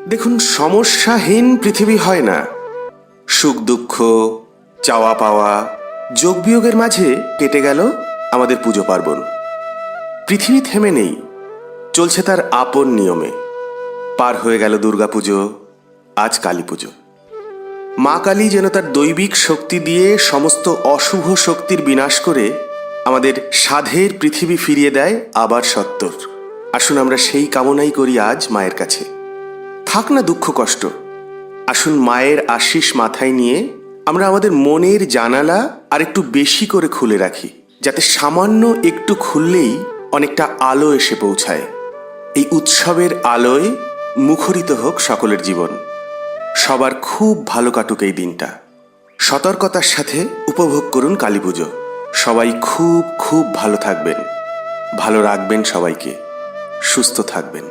দেখুন, সমস্যাহীন পৃথিবী হয় না। সুখ দুঃখ, চাওয়া পাওয়া, যোগ বিয়োগের মাঝে কেটে গেল আমাদের পুজো পার্বণ। পৃথিবী থেমে নেই, চলছে তার আপন নিয়মে। পার হয়ে গেল দুর্গাপুজো, আজ কালী পুজো। মা কালী যেন তার দৈবিক শক্তি দিয়ে সমস্ত অশুভ শক্তির বিনাশ করে আমাদের সাধের পৃথিবী ফিরিয়ে দেয় আবার সত্তর। আসুন আমরা সেই কামনাই করি আজ মায়ের কাছে। থাক না দুঃখ কষ্ট, আসুন মায়ের আশিস মাথায় নিয়ে আমরা আমাদের মনের জানালা আর একটু বেশি করে খুলে রাখি, যাতে সামান্য একটু খুললেই অনেকটা আলো এসে পৌঁছায়। এই উৎসবের আলোয় মুখরিত হোক সকলের জীবন। সবার খুব ভালো কাটুক এই দিনটা। সতর্কতার সাথে উপভোগ করুন কালী পুজো। সবাই খুব খুব ভালো থাকবেন, ভালো রাখবেন সবাইকে, সুস্থ থাকবেন।